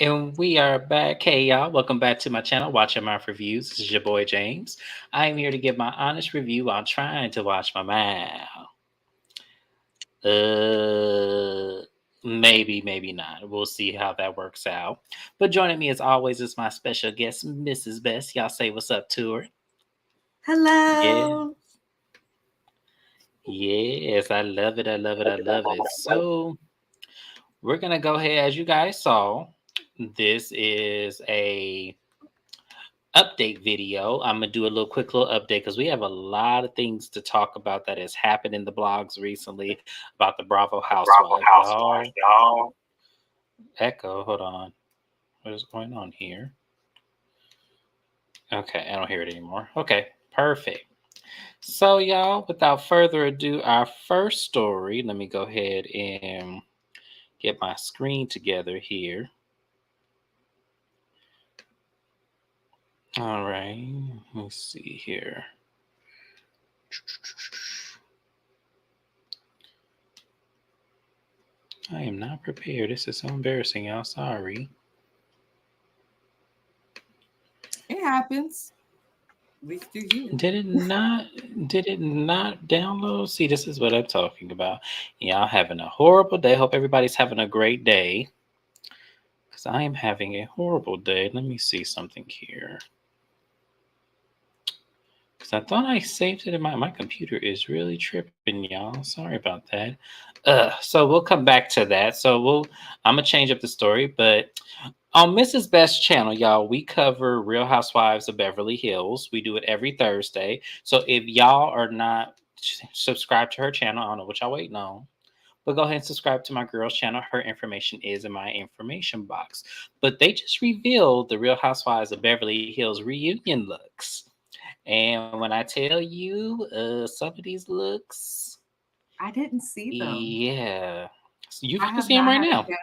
And we are back. Hey, y'all. Welcome back to my channel, Watching Mouth Reviews. This is your boy, James. I am here to give my honest review on trying to wash my mouth. Uh, maybe not. We'll see how that works out. But joining me, as always, is my special guest, Mrs. Best. Y'all say what's up to her. Yeah. Hello. Yes, I love it. I love it. I love it. So, we're going to go ahead. As you guys saw, this is a update video. I'm gonna do a quick little update because we have a lot of things to talk about that has happened in the blogs recently about the Bravo Bravo Housewives. Housewives, Y'all, y'all. echo. Hold on. What is going on here? Okay, I don't hear it anymore. Okay, perfect. So, y'all, without further ado, our first story. Let me go ahead and get my screen together here. All right, let's see here. I am not prepared. This is so embarrassing, y'all. Sorry. It happens. At least you're here. Did it not? Did it not download? See, this is what I'm talking about. Y'all having a horrible day. Hope everybody's having a great day. Because I am having a horrible day. Let me see something here. Because I thought I saved it in my computer is really tripping, y'all. Sorry about that. So we'll come back to that. I'm gonna change up the story, but on Mrs. Best's channel, y'all, we cover Real Housewives of Beverly Hills. We do it every Thursday. So if y'all are not subscribed to her channel, I don't know what y'all waiting on. But go ahead and subscribe to my girl's channel. Her information is in my information box. But they just revealed the Real Housewives of Beverly Hills reunion looks. And when I tell you, some of these looks, I didn't see them. yeah. So you I can have see them not right had a now. chance.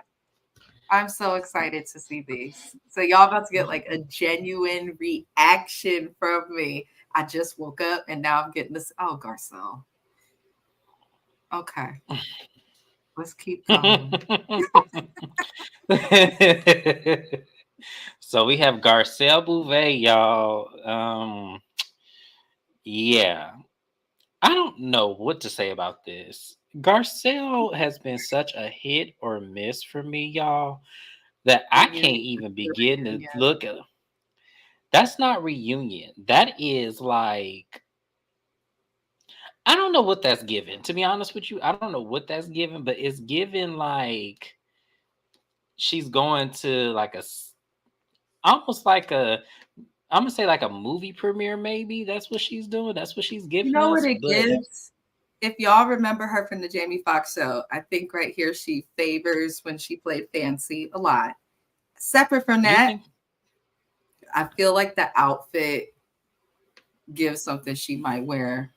I'm so excited to see these. So y'all about to get like a genuine reaction from me. I just woke up and now I'm getting this. Oh, Garcelle. Okay, let's keep going. So we have Garcelle Bouvet, y'all. Yeah, I don't know what to say about this. Garcelle has been such a hit or miss for me, y'all, that I can't Reunion. even begin to Reunion. look at. That's not reunion. That is like I don't know what that's given. To be honest with you, I don't know what that's given, but it's given like she's going to like almost like I'm gonna say like a movie premiere, maybe. That's what she's doing. That's what she's You giving know what us. it But gives? If y'all remember her from the Jamie Foxx show, I think right here she favors when she played Fancy a lot. Separate from you that, think I feel like the outfit gives something she might wear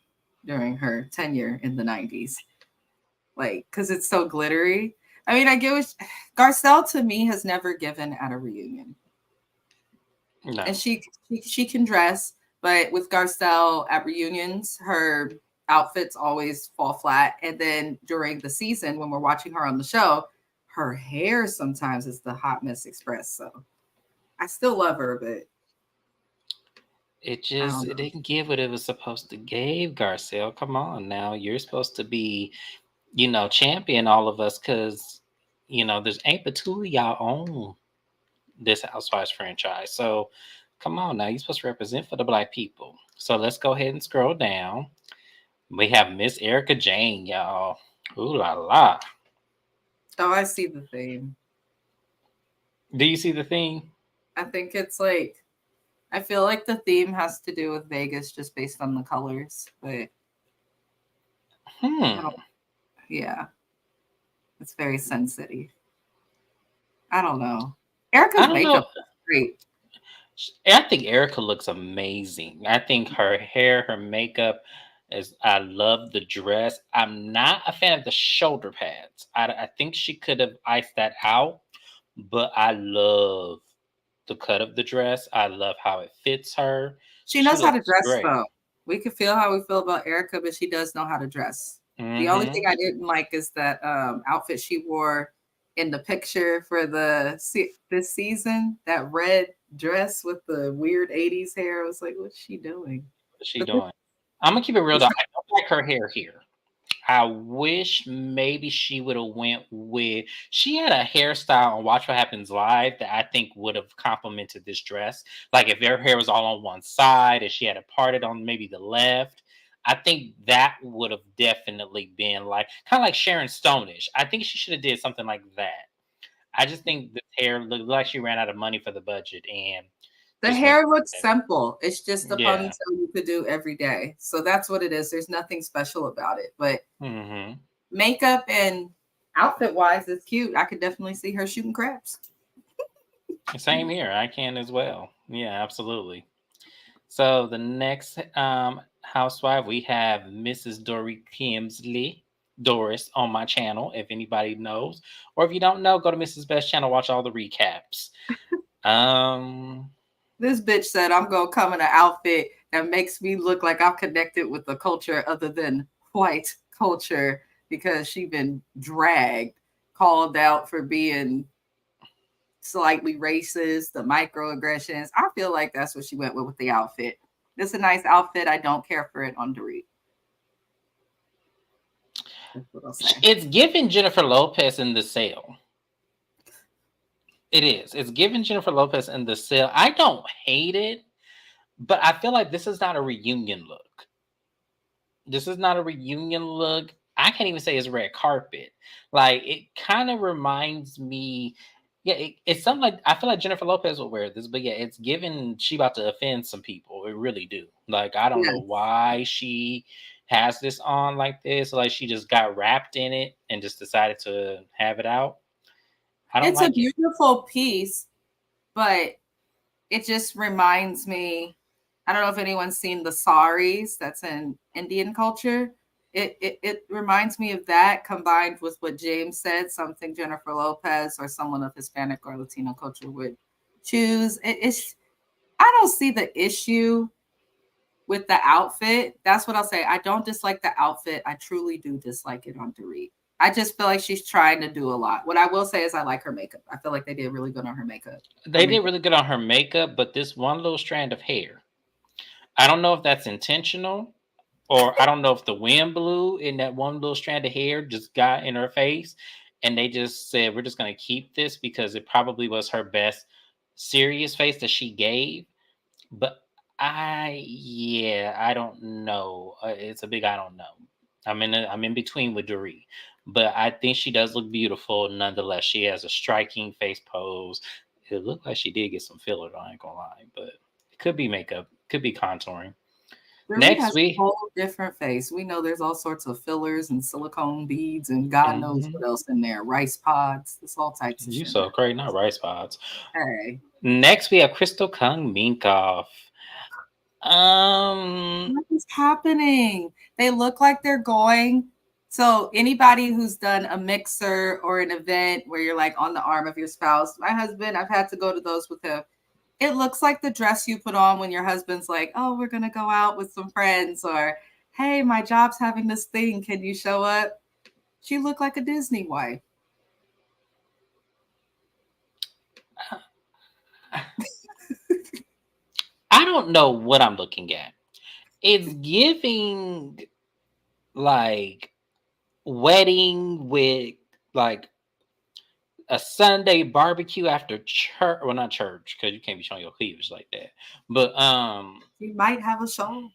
during her tenure in the 90s. Like, because it's so glittery. I mean, I get what Garcelle to me has never given at a reunion. And no? she can dress, but with Garcelle at reunions, her outfits always fall flat. And then during the season, when we're watching her on the show, her hair sometimes is the hot mess express. So I still love her, but I don't It know. didn't give what it was supposed to give, Garcelle. Come on now. You're supposed to be, champion all of us because there's ain't but two of y'all own this Housewives franchise. So come on now, you're supposed to represent for the black people. So let's go ahead and scroll down. We have Miss Erica Jane, y'all. Ooh la la. Oh, I see the theme. Do you see the theme? I think it's like I feel like the theme has to do with Vegas just based on the colors, but I don't. Hmm. Yeah, it's very Sun City. I don't know. I Erica's don't know. makeup is great. I think Erica looks amazing. I think her hair, her makeup is. I love the dress. I'm not a fan of the shoulder pads. I think she could have iced that out, but I love the cut of the dress. I love how it fits her. She She knows how to looks dress great. though. We can feel how we feel about Erica, but she does know how to dress. The only thing Hmm. I didn't like is that outfit she wore in the picture for this season, that red dress with the weird 80s hair. I was like, what's she doing? What's she But this, doing? I'm gonna keep it real though. I don't like her hair here. I wish maybe she would have went with. She had a hairstyle on Watch What Happens Live that I think would have complemented this dress. Like if her hair was all on one side and she had it parted on maybe the left. I think that would have definitely been like kind of like Sharon Stone-ish. I think she should have did something like that. I just think the hair looked like she ran out of money for the budget and the just went hair with looks simple. It's just a it. Yeah. ponytail you could do every day. So that's what it is. There's nothing special about it. But Hmm. makeup and outfit wise, it's cute. I could definitely see her shooting craps. Same here. I can as well. Yeah, absolutely. So the next housewife, we have Mrs. Dory Kimsley, Doris, on my channel. If anybody knows, or if you don't know, go to Mrs. Best channel, watch all the recaps. Um, This bitch said I'm gonna come in an outfit that makes me look like I'm connected with the culture other than white culture because she been dragged, called out for being slightly racist, the microaggressions. I feel like that's what she went with the outfit. It's a nice outfit. I don't care for it on Dorit. That's what I'll say. it's given Jennifer Lopez in the sale. It is. It's given Jennifer Lopez in the sale. I don't hate it, but I feel like this is not a reunion look. This is not a reunion look. I can't even say it's red carpet. Like it kind of reminds me. Yeah, it's something like I feel like Jennifer Lopez will wear this, but yeah, it's given she about to offend some people. It really do. Like I don't know Yes. why she has this on like this. Like she just got wrapped in it and just decided to have it out. I don't It's a like it. beautiful piece, but it just reminds me. I don't know if anyone's seen the saris that's in Indian culture. It reminds me of that combined with what James said, something Jennifer Lopez or someone of Hispanic or Latino culture would choose. It's I don't see the issue with the outfit. That's what I'll say. I don't dislike the outfit. I truly do dislike it on Dorit. I just feel like she's trying to do a lot. What I will say is I like her makeup. I feel like they did really good on her makeup. Her They did makeup. really good on her makeup, but this one little strand of hair, I don't know if that's intentional or I don't know if the wind blew and that one little strand of hair just got in her face and they just said, we're just going to keep this because it probably was her best serious face that she gave. But yeah, I don't know. It's a big I don't know. I'm in between with Dorit, but I think she does look beautiful nonetheless. She has a striking face pose. It looked like she did get some filler. I ain't gonna lie, but it could be makeup, could be contouring. Dorit Next, has a we whole different face. We know there's all sorts of fillers and silicone beads and God knows mhm. what else in there. Rice pods. There's all types of You shit in so there. great, not rice pods. Hey, Next, we have Crystal Kung Minkoff. Um, what is happening? They look like they're going. So anybody who's done a mixer or an event where you're like on the arm of your spouse, my husband, I've had to go to those with him. It looks like the dress you put on when your husband's like, "Oh, we're gonna go out with some friends," or "Hey, my job's having this thing. Can you show up?" She looked like a Disney wife. I don't know what I'm looking at. It's giving like wedding with like a Sunday barbecue after church. Well, not church because you can't be showing your cleavage like that. But She might have a show.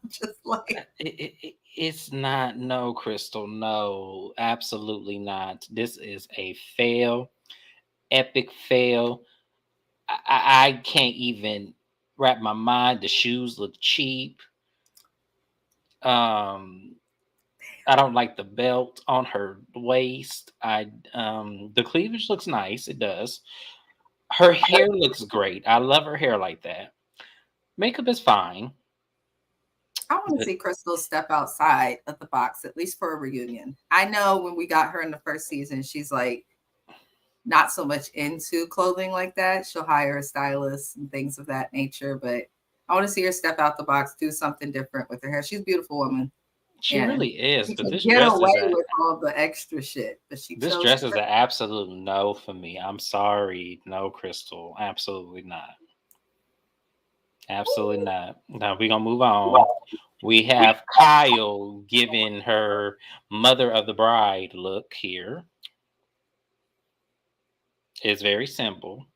Just like it's not. No, Crystal. No, absolutely not. This is a fail, epic fail. I can't even wrap my mind. The shoes look cheap. Um, I don't like the belt on her waist. The cleavage looks nice. It does. Her hair looks great. I love her hair like that. Makeup is fine. I want to But see Crystal step outside of the box, at least for a reunion. I know when we got her in the first season, she's like not so much into clothing like that. She'll hire a stylist and things of that nature. But I want to see her step out the box, do something different with her hair. She's a beautiful woman. She and really is, she but can get away with all the extra shit. But she this chose dress is an absolute no for me. I'm sorry, no, Crystal, absolutely not, absolutely not. Now we're gonna move on. We have Kyle giving her mother of the bride look here. It's very simple,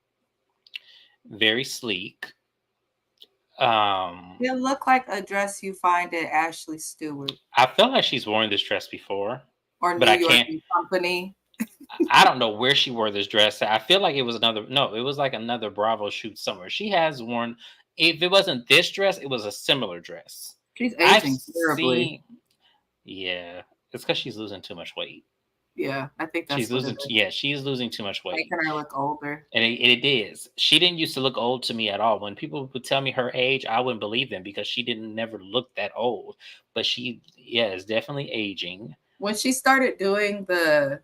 very sleek. Um, it look like a dress you find at Ashley Stewart I feel like she's worn this dress before, or but New I York can't. and Company. I don't know where she wore this dress. I feel like it was another. No, it was like another Bravo shoot somewhere. She has worn. If it wasn't this dress, it was a similar dress. She's I've aging terribly. seen. Yeah, it's because she's losing too much weight. Yeah, I think that's what it is. Yeah, she's losing too much weight. Making her look older. And it is. She didn't used to look old to me at all. When people would tell me her age, I wouldn't believe them because she didn't never look that old. But she, yeah, is definitely aging. When she started doing the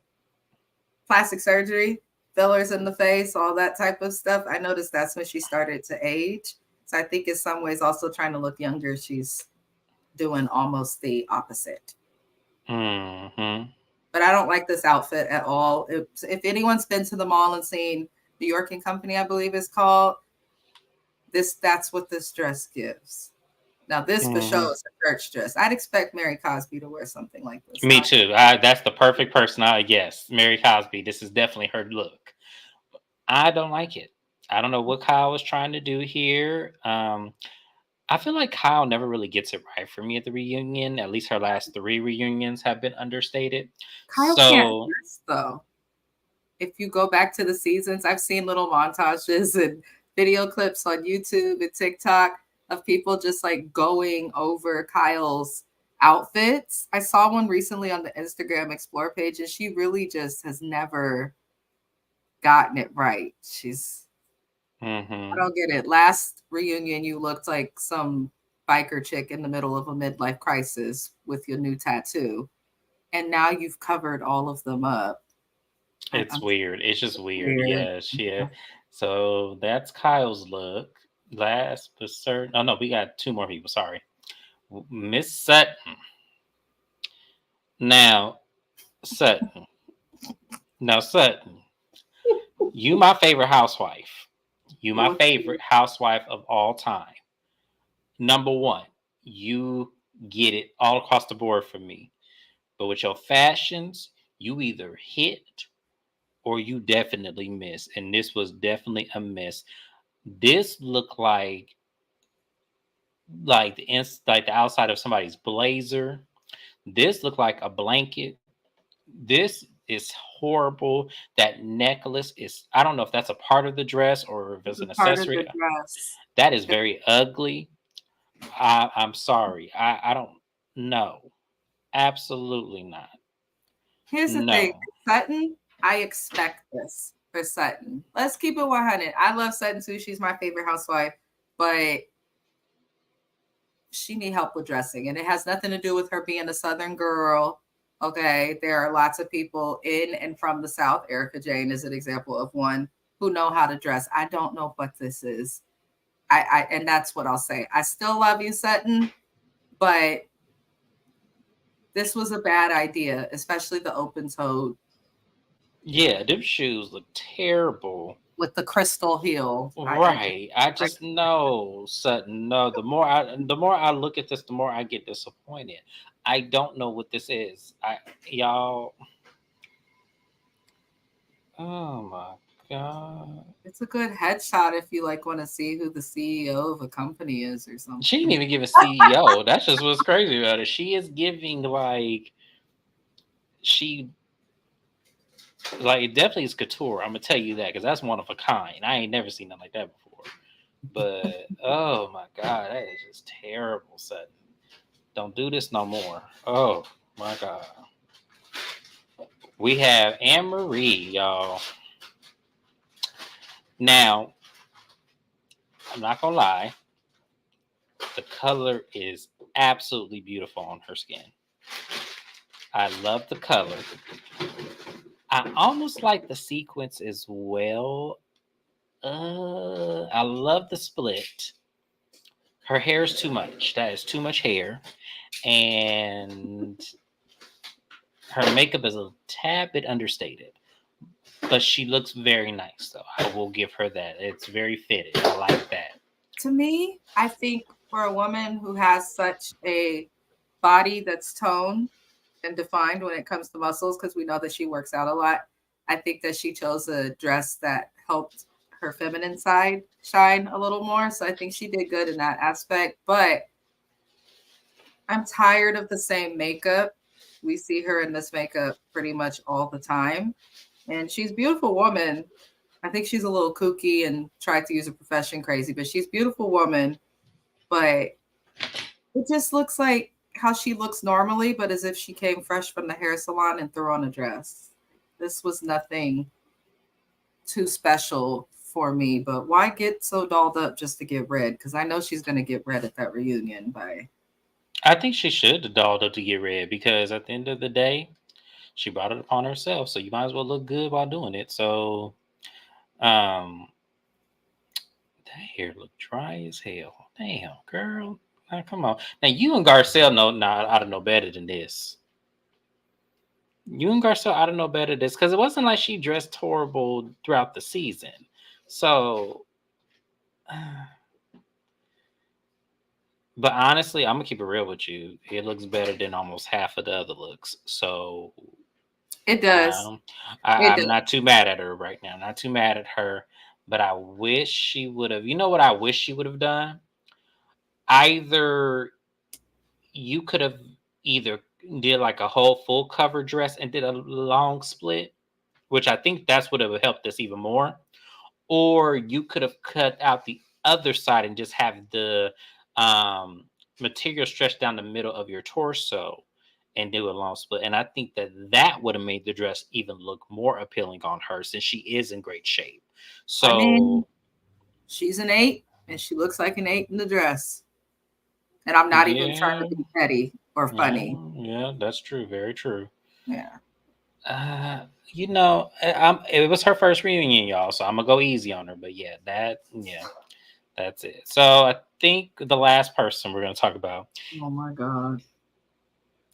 plastic surgery, fillers in the face, all that type of stuff, I noticed that's when she started to age. So I think in some ways also trying to look younger, she's doing almost the opposite. Mm-hmm. But I don't like this outfit at all. If anyone's been to the mall and seen New York and Company, I believe it's called, that's what this dress gives. Now this for sure is a church dress. I'd expect Mary Cosby to wear something like this. Me too. That's the perfect person. Yes, Mary Cosby. This is definitely her look. I don't like it. I don't know what Kyle was trying to do here. I feel like Kyle never really gets it right for me at the reunion. At least her last 3 reunions have been understated. Kyle can't dress though. If you go back to the seasons, I've seen little montages and video clips on YouTube and TikTok of people just like going over Kyle's outfits. I saw one recently on the Instagram Explore page, and she really just has never gotten it right. I don't get it. Last reunion, you looked like some biker chick in the middle of a midlife crisis with your new tattoo. And now you've covered all of them up. It's weird. It's just weird. Yeah. So that's Kyle's look. Last but certain. Oh no, we got 2 more people. Sorry, Miss Sutton. Now, Sutton. Now, Sutton. You my favorite housewife. You my favorite housewife of all time. Number 1, you get it all across the board for me. But with your fashions, you either hit or you definitely miss. And this was definitely a miss. This looked like the outside of somebody's blazer. This looked like a blanket. This is horrible. That necklace is, I don't know if that's a part of the dress or if it's an accessory. That is very ugly. I'm sorry. I don't know. Absolutely not. Here's the thing, Sutton, I expect this for Sutton. Let's keep it 100. I love Sutton too. She's my favorite housewife, but she need help with dressing, and it has nothing to do with her being a Southern girl. Okay, there are lots of people in and from the South. Erica Jane is an example of one who know how to dress. I don't know what this is. And that's what I'll say. I still love you, Sutton, but this was a bad idea, especially the open-toed. Yeah, them shoes look terrible. With the crystal heel. Right. I just know, Sutton. No, the more I look at this, the more I get disappointed. I don't know what this is. Y'all. Oh my God. It's a good headshot if you like want to see who the CEO of a company is or something. She didn't even give a CEO. That's just what's crazy about it. She is giving it definitely is couture. I'm gonna tell you that because that's one of a kind. I ain't never seen nothing like that before. But oh my God, that is just terrible, Sutton. Don't do this no more. Oh my God. We have Anne Marie, y'all. Now, I'm not gonna lie. The color is absolutely beautiful on her skin. I love the color. I almost like the sequence as well. I love the split. Her hair is too much. That is too much hair. And her makeup is a tad bit understated, but she looks very nice. Though I will give her that. It's very fitted. I like that. To me, I think for a woman who has such a body that's toned and defined when it comes to muscles, because we know that she works out a lot, I think that she chose a dress that helped her feminine side shine a little more. So I think she did good in that aspect. But I'm tired of the same makeup. We see her in this makeup pretty much all the time. And she's a beautiful woman. I think she's a little kooky and tried to use a profession crazy, but she's a beautiful woman. But it just looks like how she looks normally, but as if she came fresh from the hair salon and threw on a dress. This was nothing too special for me, but why get so dolled up just to get red? Because I know she's going to get red at that reunion. I think she should have dolled up to get red because at the end of the day, she brought it upon herself. So you might as well look good while doing it. So, that hair look dry as hell. Damn, girl. Now, come on. Now you and Garcelle know not ought to know better than this. You and Garcelle ought to know better than this because it wasn't like she dressed horrible throughout the season. So, but honestly, I'm gonna keep it real with you. It looks better than almost half of the other looks. So it does. um, It I'm does. not too mad at her right now. Not too mad at her. But I wish she would have. You know what I wish she would have done? Either you could have either did like a whole full cover dress and did a long split, which I think that's would have helped us even more. Or you could have cut out the other side and just have the um, material stretched down the middle of your torso and do a long split. And I think that that would have made the dress even look more appealing on her since she is in great shape. I mean, So she's an 8 and she looks like an 8 in the dress. And I'm not even trying yeah, to be petty or yeah, funny. yeah, that's true. Very true. Yeah. It was her first reunion, y'all. So I'm gonna go easy on her. But yeah, that's it. So I think the last person we're gonna talk about, Oh my God.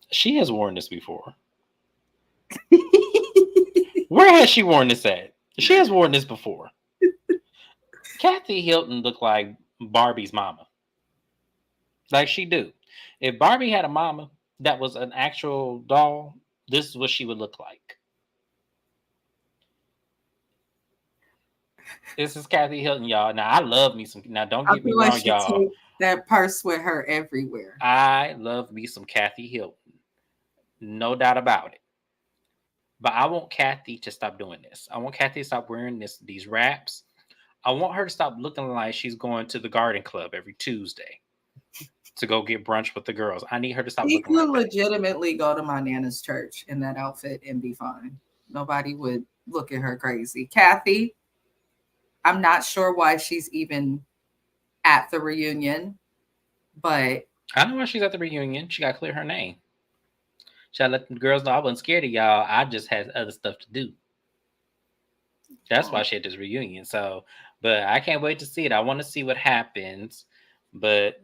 she has worn this before. Where has she worn this at? She has worn this before. Kathy Hilton looked like Barbie's mama. Like she do. If Barbie had a mama that was an actual doll, this is what she would look like. This is Kathy Hilton, y'all. Now I love me some. Now don't I get me feel like wrong, she y'all. takes that purse with her everywhere. I love me some Kathy Hilton, no doubt about it. But I want Kathy to stop doing this. I want Kathy to stop wearing these wraps. I want her to stop looking like she's going to the garden club every Tuesday to go get brunch with the girls. I need her to stop She looking could like that. legitimately go to my nana's church in that outfit and be fine. Nobody would look at her crazy. Kathy, I'm not sure why she's even at the reunion, but I know why she's at the reunion. She got to clear her name. She got to let the girls know I wasn't scared of y'all. I just had other stuff to do. That's why she had this reunion. So, but I can't wait to see it. I want to see what happens. But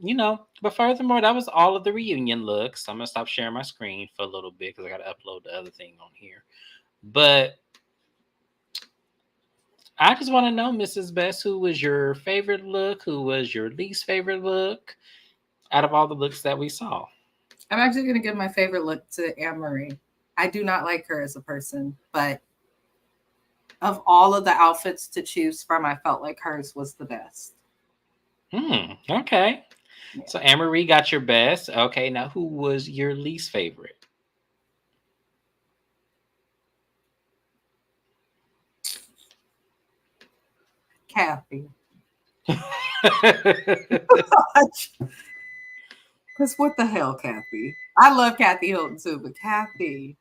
furthermore, that was all of the reunion looks. I'm gonna stop sharing my screen for a little bit because I gotta upload the other thing on here. But I just want to know, Mrs. Best, who was your favorite look? Who was your least favorite look out of all the looks that we saw? I'm actually going to give my favorite look to Anne Marie. I do not like her as a person, but of all of the outfits to choose from, I felt like hers was the best. Okay. Yeah. So Anne-Marie got your best. Okay, now who was your least favorite? Kathy. Because what the hell, Kathy? I love Kathy Hilton too, but Kathy.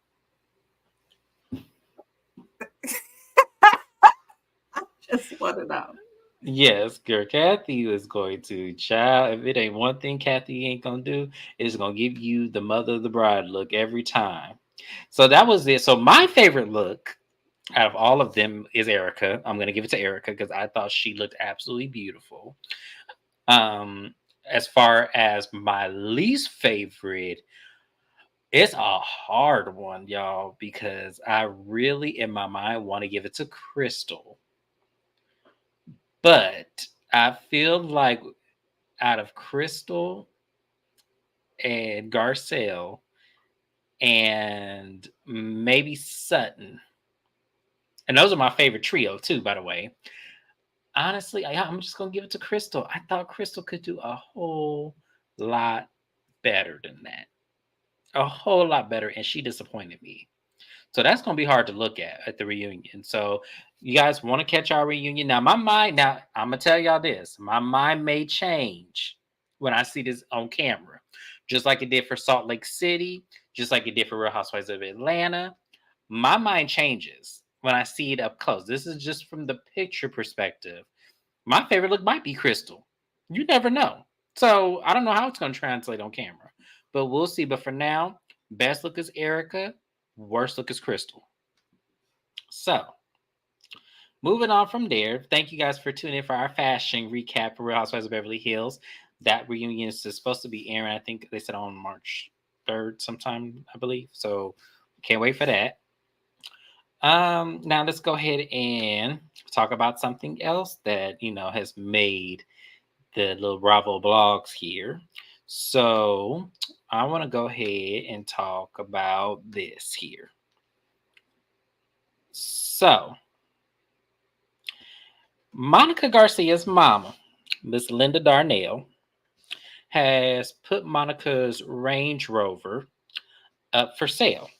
I just want to know. Yes, girl. Kathy is going to child. If it ain't one thing Kathy ain't gonna do, it's gonna give you the mother of the bride look every time. So that was it. So my favorite look out of all of them is Erica. I'm gonna give it to Erica because I thought she looked absolutely beautiful. As far as my least favorite, It's a hard one, y'all, because I really, in my mind, want to give it to Crystal. But I feel like out of Crystal and Garcelle and maybe Sutton, and those are my favorite trio too, by the way. Honestly, I'm just gonna give it to Crystal. I thought Crystal could do a whole lot better than that. A whole lot better, and she disappointed me. So that's gonna be hard to look at the reunion. So you guys want to catch our reunion? Now, my mind, now I'm gonna tell y'all this. My mind may change when I see this on camera. Just like it did for Salt Lake City, just like it did for Real Housewives of Atlanta. My mind changes when I see it up close. This is just from the picture perspective. My favorite look might be Crystal. You never know. So I don't know how it's going to translate on camera, but we'll see. But for now, best look is Erica, worst look is Crystal. So moving on from there, thank you guys for tuning in for our fashion recap for Real Housewives of Beverly Hills. That reunion is supposed to be airing, I think they said on March 3rd sometime, I believe. So can't wait for that. Now let's go ahead and talk about something else that has made the little Bravo blogs here. So I want to go ahead and talk about this here. So Monica Garcia's mama, Miss Linda Darnell, has put Monica's Range Rover up for sale.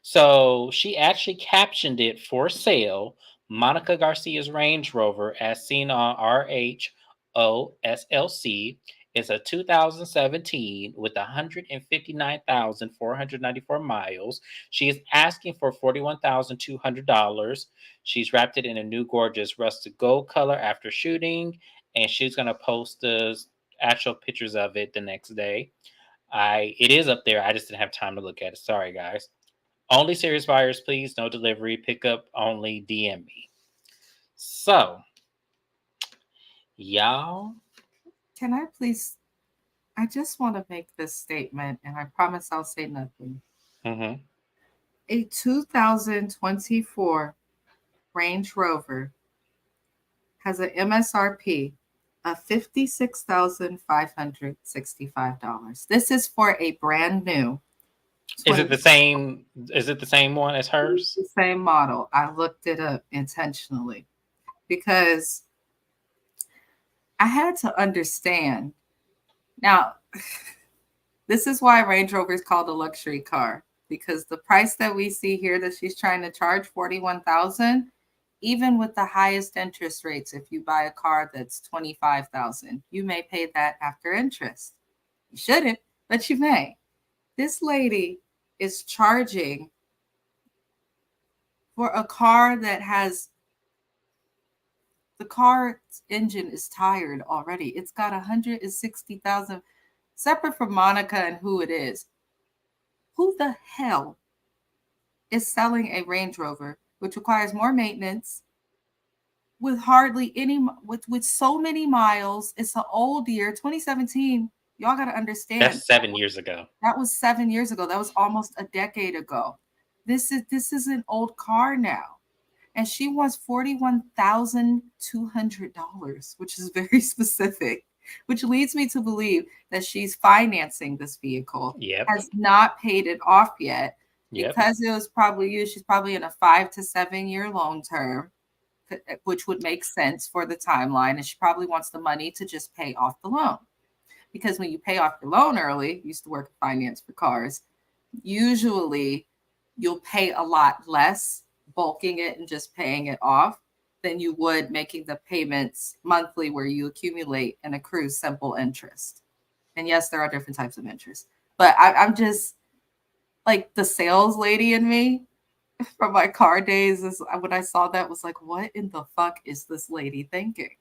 So she actually captioned it for sale, Monica Garcia's Range Rover, as seen on RHOSLC. It's a 2017 with 159,494 miles. She is asking for $41,200. She's wrapped it in a new gorgeous rusted gold color after shooting, and she's going to post the actual pictures of it the next day. It is up there. I just didn't have time to look at it. Sorry, guys. Only serious buyers, please. No delivery. Pickup only. DM me. So, y'all. Can I please? I just want to make this statement, and I promise I'll say nothing. Mm-hmm. A 2024 Range Rover has an MSRP of $56,565. This is for a brand new Is it 20, the same? Is it the same one as hers? the same model. I looked it up intentionally because I had to understand. Now, this is why Range Rover is called a luxury car, because the price that we see here that she's trying to charge, 41,000, even with the highest interest rates, if you buy a car that's 25,000, you may pay that after interest. You shouldn't, but you may. This lady is charging for a car that has, the car's engine is tired already. It's got 160,000. Separate from Monica and who it is, who the hell is selling a Range Rover, which requires more maintenance, with hardly any, with so many miles? It's an old year, 2017. Y'all got to understand. That's 7 years ago. That was 7 years ago. That was almost a decade ago. This is an old car now. And she wants $41,200, which is very specific, which leads me to believe that she's financing this vehicle, Yep. has not paid it off yet, Yep. because it was probably used. She's probably in a 5 to 7 year loan term, which would make sense for the timeline. And she probably wants the money to just pay off the loan. Because when you pay off your loan early, used to work in finance for cars, usually you'll pay a lot less bulking it and just paying it off than you would making the payments monthly, where you accumulate and accrue simple interest. And yes, there are different types of interest, but I'm just like, the sales lady in me from my car days is, when I saw that, was like, what in the fuck is this lady thinking?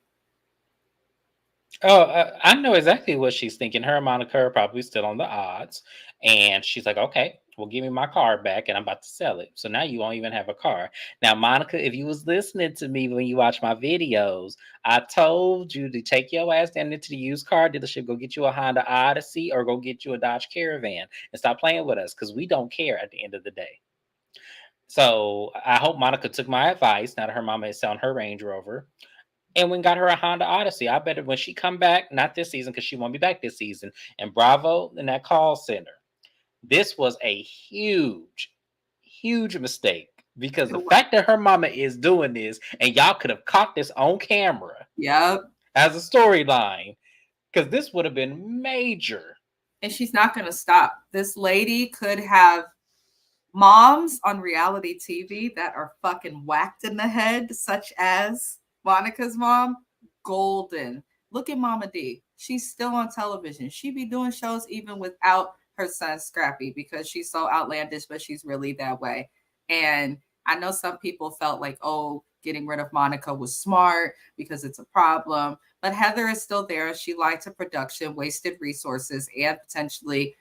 Oh, I know exactly what she's thinking. Her and Monica are probably still on the odds. And she's like, okay, Well, give me my car back and I'm about to sell it. So now you won't even have a car. Now, Monica, if you was listening to me when you watch my videos, I told you to take your ass down into the used car dealership, go get you a Honda Odyssey or go get you a Dodge Caravan and stop playing with us because we don't care at the end of the day. So I hope Monica took my advice now that her mama is selling her Range Rover and we got her a Honda Odyssey. I bet when she come back, not this season because she won't be back this season, and Bravo in that call center. This was a huge, huge mistake because the fact that her mama is doing this and y'all could have caught this on camera Yep. as a storyline because this would have been major. And she's not going to stop. This lady could have moms on reality TV that are fucking whacked in the head, such as Monica's mom. Golden. Look at Mama D. She's still on television. She be doing shows even without her son Scrappy because she's so outlandish, but she's really that way. And I know some people felt like, oh, getting rid of Monica was smart because it's a problem. But Heather is still there. She lied to production, wasted resources, and potentially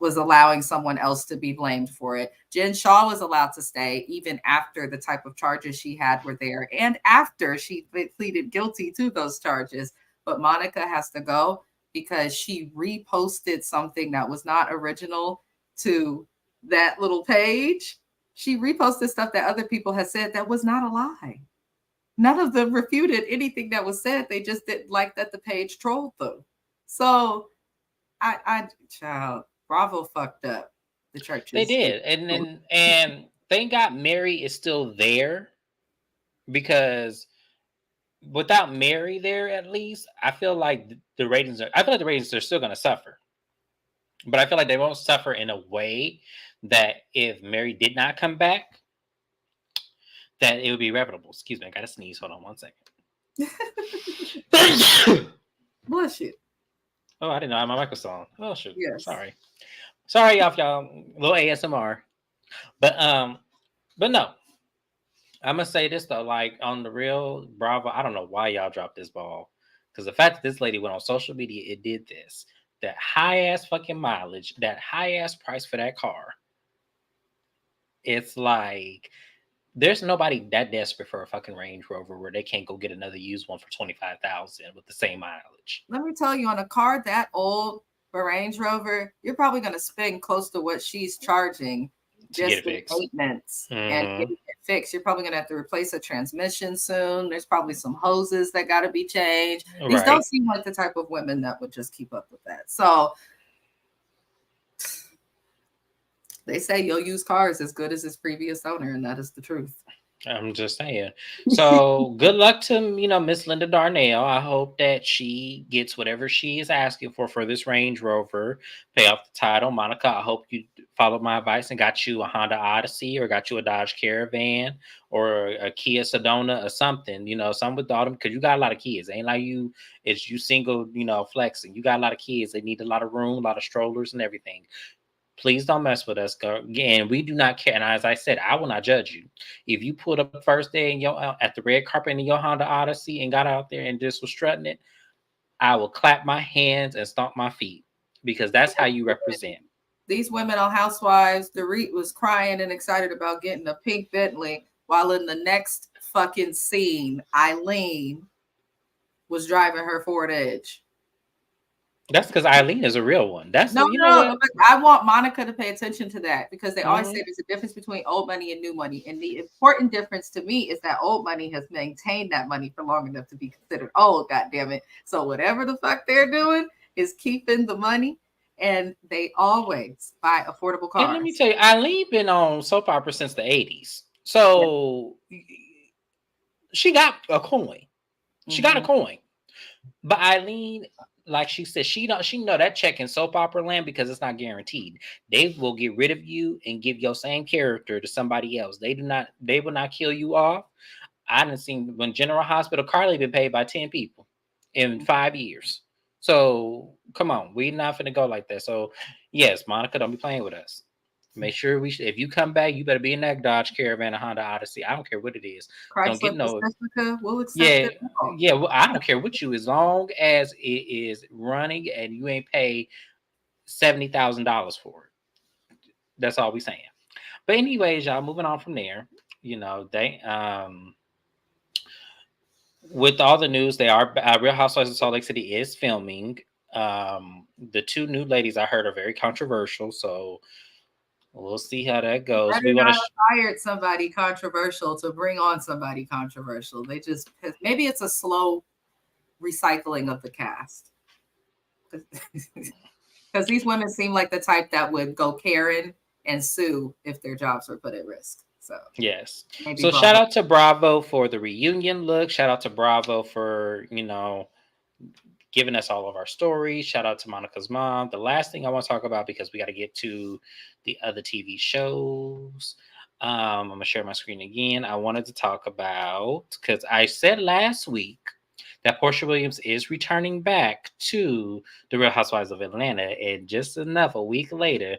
was allowing someone else to be blamed for it. Jen Shaw was allowed to stay even after the type of charges she had were there and after she pleaded guilty to those charges. But Monica has to go because she reposted something that was not original to that little page. She reposted stuff that other people had said that was not a lie. None of them refuted anything that was said. They just didn't like that the page trolled them. So child, Bravo fucked up the churches. They did. And thank God Mary is still there because without Mary there, at least, I feel like the ratings are still going to suffer. But I feel like they won't suffer in a way that if Mary did not come back, that it would be reputable. Excuse me, I got to sneeze. Hold on 1 second. Bless you. Oh, I didn't know my mic was on. Oh, shoot. Yes. Sorry, y'all. Little ASMR. But no. I'm gonna say this though, like on the real Bravo, I don't know why y'all dropped this ball. Because the fact that this lady went on social media, it did this. That high ass fucking mileage, that high ass price for that car. It's like there's nobody that desperate for a fucking Range Rover where they can't go get another used one for $25,000 with the same mileage. Let me tell you, on a car that old for Range Rover, you're probably gonna spend close to what she's charging just for maintenance and getting it fixed. You're probably gonna have to replace a transmission soon. There's probably some hoses that got to be changed. These don't seem like the type of women that would just keep up with that. So they say your used car is as good as its previous owner, and that is the truth. I'm just saying. So good luck to Miss Linda Darnell. I hope that she gets whatever she is asking for this Range Rover. Pay off the title, Monica. I hope you followed my advice and got you a Honda Odyssey or got you a Dodge Caravan or a Kia Sedona or something. Some with all them because you got a lot of kids. It ain't like it's you single. Flexing. You got a lot of kids. They need a lot of room, a lot of strollers and everything. Please don't mess with us. Again, we do not care. And as I said, I will not judge you. If you pulled up the first day at the red carpet in your Honda Odyssey and got out there and just was strutting it, I will clap my hands and stomp my feet because that's how you represent. These women on Housewives, Dorit was crying and excited about getting a pink Bentley, while in the next fucking scene, Eileen was driving her Ford Edge. That's because Eileen is a real one. No. I want Monica to pay attention to that because they always say there's a difference between old money and new money. And the important difference to me is that old money has maintained that money for long enough to be considered old, goddammit. So whatever the fuck they're doing is keeping the money, and they always buy affordable cars. And let me tell you, Eileen been on soap opera since the 80s. So she got a coin. She got a coin. But Eileen, like she said, she know that check in soap opera land because it's not guaranteed. They will get rid of you and give your same character to somebody else. They will not kill you off. I didn't see when General Hospital Carly been paid by 10 people in 5 years. So come on, we're not finna go like that. So yes, Monica, don't be playing with us. Make sure if you come back, you better be in that Dodge Caravan or Honda Odyssey. I don't care what it is. Don't get no. We'll accept it. Yeah. Well, I don't care what you, as long as it is running and you ain't pay $70,000 for it. That's all we saying. But anyways, y'all, moving on from there. They with all the news, they are Real Housewives of Salt Lake City is filming. The two new ladies I heard are very controversial, so we'll see how that goes. Better We want not to. have hired somebody controversial to bring on somebody controversial. They just maybe it's a slow recycling of the cast. Because these women seem like the type that would go Karen and sue if their jobs were put at risk. So Yes. maybe So shout Bravo. out to Bravo for the reunion look. Shout out to Bravo for, giving us all of our stories. Shout out to Monica's mom. The last thing I want to talk about, because we got to get to the other TV shows. I'm going to share my screen again. I wanted to talk about, because I said last week that Portia Williams is returning back to the Real Housewives of Atlanta. And just enough, a week later,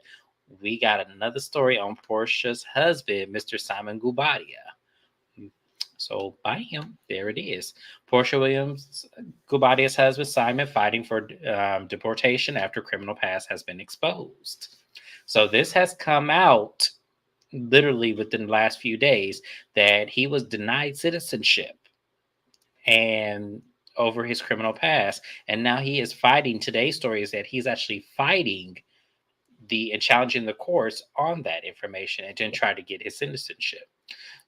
we got another story on Portia's husband, Mr. Simon Guobadia. So bam, there it is. Portia Williams, Guobadia's husband, Simon, fighting for deportation after criminal past has been exposed. So this has come out literally within the last few days that he was denied citizenship and over his criminal past. And now he is fighting. Today's story is that he's actually fighting and challenging the courts on that information and then try to get his citizenship.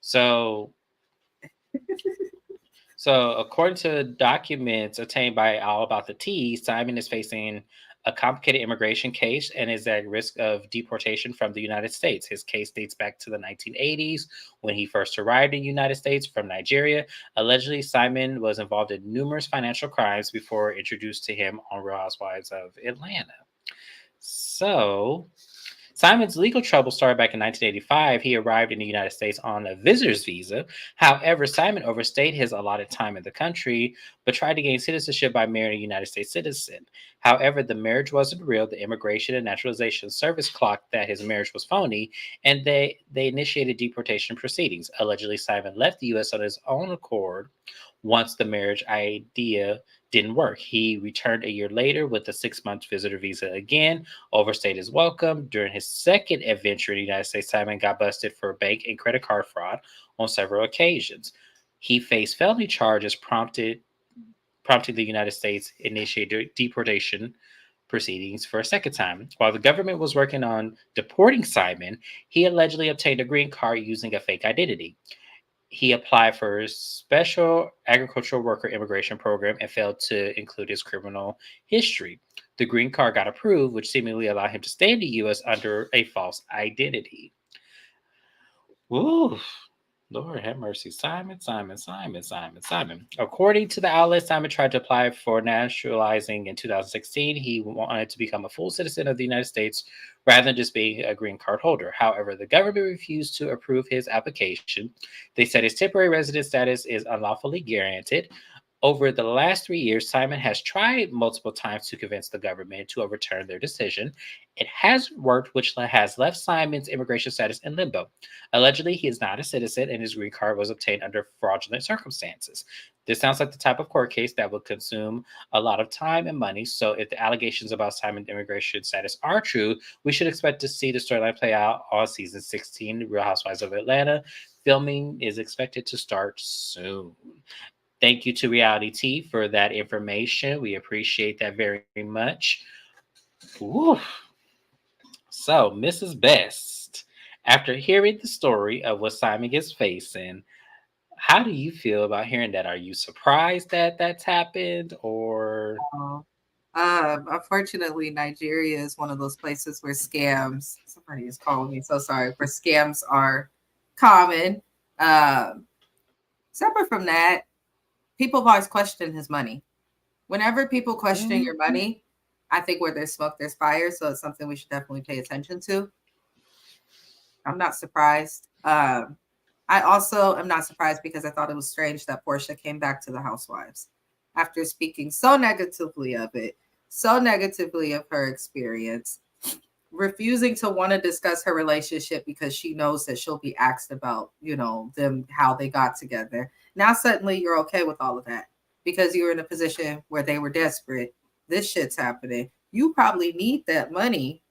So according to documents obtained by All About the Tea, Simon is facing a complicated immigration case and is at risk of deportation from the United States. His case dates back to the 1980s when he first arrived in the United States from Nigeria. Allegedly, Simon was involved in numerous financial crimes before introduced to him on Real Housewives of Atlanta. So Simon's legal trouble started back in 1985. He arrived in the United States on a visitor's visa. However, Simon overstayed his allotted time in the country, but tried to gain citizenship by marrying a United States citizen. However, the marriage wasn't real. The Immigration and Naturalization Service clocked that his marriage was phony, and they initiated deportation proceedings. Allegedly, Simon left the U.S. on his own accord once the marriage idea didn't work. He returned a year later with a 6-month visitor visa again, overstayed his welcome. During his second adventure in the United States, Simon got busted for bank and credit card fraud on several occasions. He faced felony charges, prompting the United States initiate deportation proceedings for a second time. While the government was working on deporting Simon, he allegedly obtained a green card using a fake identity. He applied for a special agricultural worker immigration program and failed to include his criminal history. The green card got approved, which seemingly allowed him to stay in the U.S. under a false identity. Woo! Lord have mercy. Simon. According to the outlet, Simon tried to apply for naturalizing in 2016. He wanted to become a full citizen of the United States rather than just being a green card holder. However, the government refused to approve his application. They said his temporary resident status is unlawfully granted. Over the last 3 years, Simon has tried multiple times to convince the government to overturn their decision. It hasn't worked, which has left Simon's immigration status in limbo. Allegedly, he is not a citizen and his green card was obtained under fraudulent circumstances. This sounds like the type of court case that would consume a lot of time and money. So if the allegations about Simon's immigration status are true, we should expect to see the storyline play out on season 16, Real Housewives of Atlanta. Filming is expected to start soon. Thank you to Reality Tea for that information. We appreciate that very much. Woo. So, Mrs. Best, after hearing the story of what Simon is facing, how do you feel about hearing that? Are you surprised that that's happened, or? Unfortunately, Nigeria is one of those places where scams. Somebody is calling me. So sorry. Where scams are common. Separate from that, people have always questioned his money. Whenever people question your money, I think where there's smoke, there's fire. So it's something we should definitely pay attention to. I'm not surprised. I also am not surprised because I thought it was strange that Portia came back to the Housewives after speaking so negatively of it, so negatively of her experience, refusing to want to discuss her relationship because she knows that she'll be asked about, them, how they got together. Now suddenly you're okay with all of that because you're in a position where they were desperate. This shit's happening. You probably need that money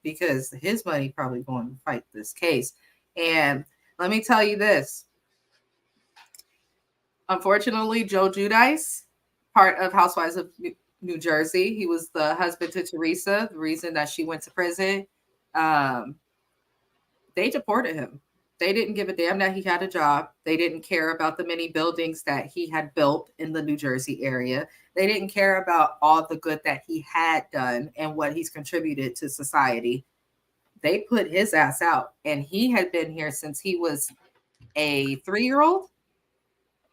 because his money probably going to fight this case. And let me tell you this. Unfortunately, Joe Giudice, part of Housewives of New Jersey, he was the husband to Teresa, the reason that she went to prison. Um, they deported him. They didn't give a damn that he had a job. They didn't care about the many buildings that he had built in the New Jersey area. They didn't care about all the good that he had done and what he's contributed to society. They put his ass out, and he had been here since he was a 3-year-old.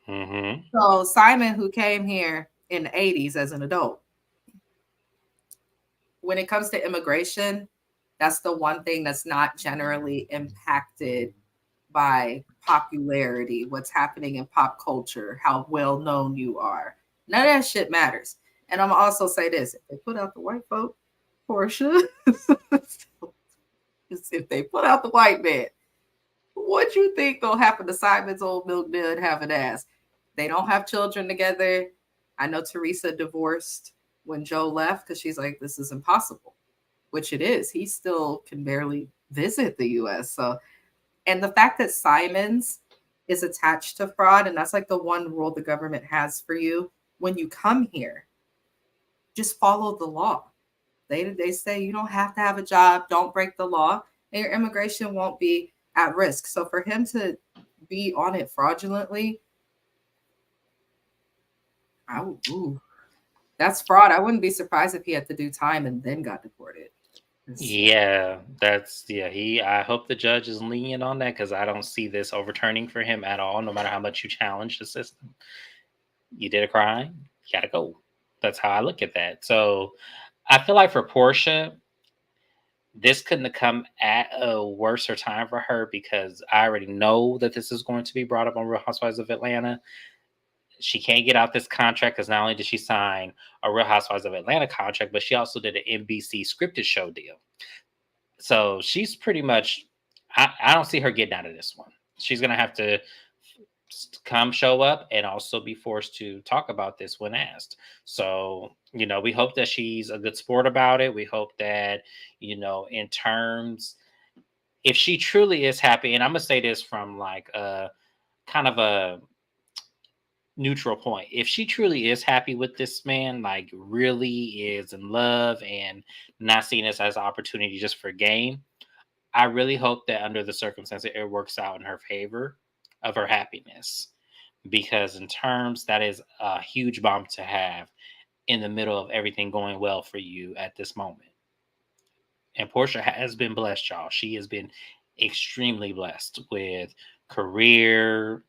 Mm-hmm. So Simon, who came here in the 80s as an adult, when it comes to immigration, that's the one thing that's not generally impacted by popularity, what's happening in pop culture, how well known you are. None of that shit matters. And I'm also say this: if they put out the white folk, Portia, if they put out the white man, what you think gonna happen to Simon's old milk dud having ass? They don't have children together. I know Teresa divorced when Joe left because she's like, this is impossible, which it is. He still can barely visit the US. So, and the fact that Simon's is attached to fraud, and that's like the one rule the government has for you when you come here, just follow the law. They say you don't have to have a job, don't break the law, and your immigration won't be at risk. So for him to be on it fraudulently, that's fraud. I wouldn't be surprised if he had to do time and then got deported. Yeah, I hope the judge is lenient on that because I don't see this overturning for him at all, no matter how much you challenge the system. You did a crime, you gotta go. That's how I look at that. So I feel like for Portia, this couldn't have come at a worser time for her because I already know that this is going to be brought up on Real Housewives of Atlanta. She can't get out this contract because not only did she sign a Real Housewives of Atlanta contract, but she also did an NBC scripted show deal. So she's pretty much, I don't see her getting out of this one. She's going to have to come show up and also be forced to talk about this when asked. So, we hope that she's a good sport about it. We hope that, in terms, if she truly is happy, and I'm going to say this from like a kind of a neutral point. If she truly is happy with this man, like really is in love and not seeing this as an opportunity just for gain, I really hope that under the circumstances it works out in her favor of her happiness. Because in terms, that is a huge bomb to have in the middle of everything going well for you at this moment. And Portia has been blessed, y'all. She has been extremely blessed with career,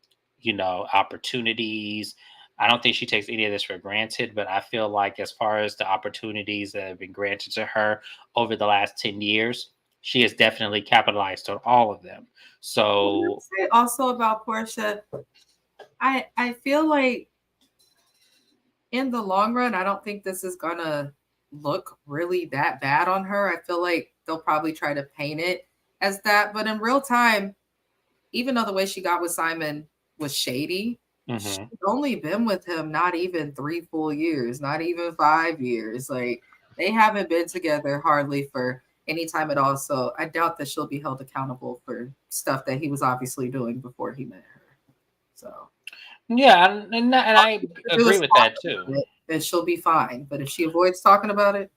opportunities. I don't think she takes any of this for granted, but I feel like as far as the opportunities that have been granted to her over the last 10 years, she has definitely capitalized on all of them. So also about Portia, I feel like in the long run, I don't think this is gonna look really that bad on her. I feel like they'll probably try to paint it as that, but in real time, even though the way she got with Simon was shady, she's only been with him not even 3 full years, not even 5 years. Like they haven't been together hardly for any time at all. So I doubt that she'll be held accountable for stuff that he was obviously doing before he met her. So yeah, and I agree with that too. And she'll be fine. But if she avoids talking about it,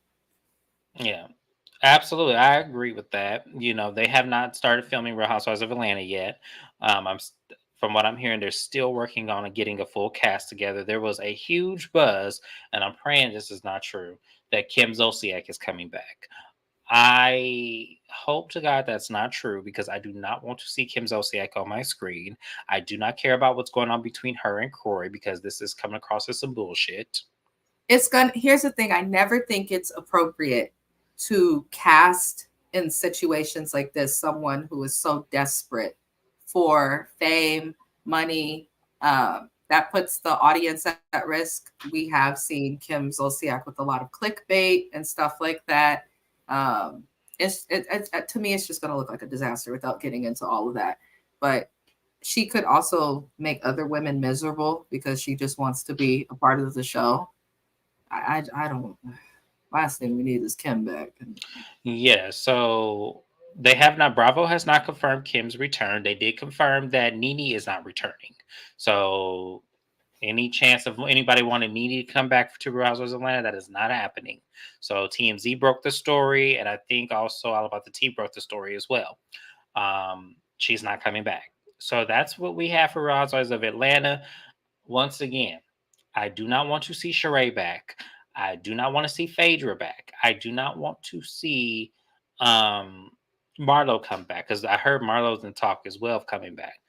yeah. Absolutely, I agree with that. They have not started filming Real Housewives of Atlanta yet. From what I'm hearing, they're still working on getting a full cast together. There was a huge buzz, and I'm praying this is not true, that Kim Zolciak is coming back. I hope to God that's not true because I do not want to see Kim Zolciak on my screen. I do not care about what's going on between her and Corey because this is coming across as some bullshit. Here's the thing. I never think it's appropriate to cast in situations like this someone who is so desperate for fame, money. That puts the audience at risk. We have seen Kim Zolciak with a lot of clickbait and stuff like that. To me, it's just going to look like a disaster without getting into all of that. But she could also make other women miserable because she just wants to be a part of the show. I don't last thing we need is Kim back. Yeah, so they have not. Bravo has not confirmed Kim's return. They did confirm that Nene is not returning. So any chance of anybody wanting Nene to come back to Real Housewives of Atlanta, that is not happening. So TMZ broke the story, and I think also All About the Tea broke the story as well. She's not coming back. So that's what we have for Real Housewives of Atlanta. Once again, I do not want to see Sheree back. I do not want to see Phaedra back. I do not want to see um, Marlo come back because I heard Marlo's in talk as well of coming back.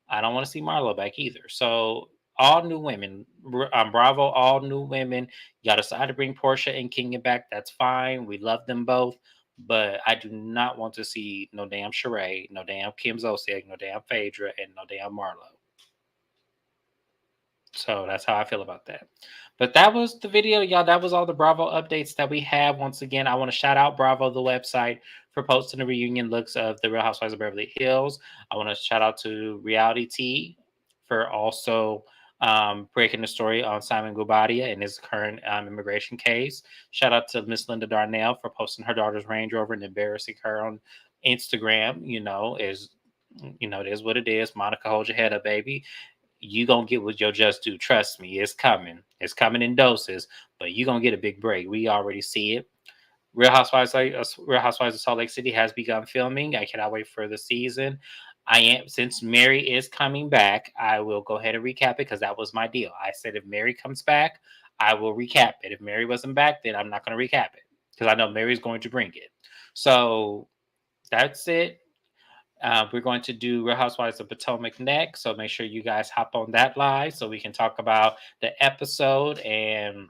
I don't want to see Marlo back either. So all new women, Bravo, all new women. Y'all decide to bring Portia and Kenya back. That's fine. We love them both. But I do not want to see no damn Sheree, no damn Kim Zolciak, no damn Phaedra, and no damn Marlo. So that's how I feel about that. But that was the video, y'all. That was all the Bravo updates that we have. Once again, I want to shout out Bravo, the website, for posting the reunion looks of the Real Housewives of Beverly Hills. I want to shout out to Reality T for also breaking the story on Simon Guobadia and his current immigration case. Shout out to Miss Linda Darnell for posting her daughter's Range Rover and embarrassing her on Instagram. It is what it is. Monica, hold your head up, baby. You gonna get what your just do. Trust me, it's coming. It's coming in doses, but you gonna get a big break. We already see it. Real Housewives of Salt Lake City has begun filming. I cannot wait for the season. Since Mary is coming back, I will go ahead and recap it because that was my deal. I said if Mary comes back, I will recap it. If Mary wasn't back, then I'm not going to recap it because I know Mary's going to bring it. So that's it. We're going to do Real Housewives of Potomac next, so make sure you guys hop on that live so we can talk about the episode, and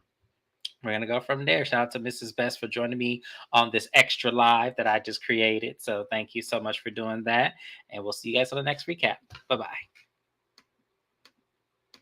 we're going to go from there. Shout out to Mrs. Best for joining me on this extra live that I just created. So thank you so much for doing that, and we'll see you guys on the next recap. Bye-bye.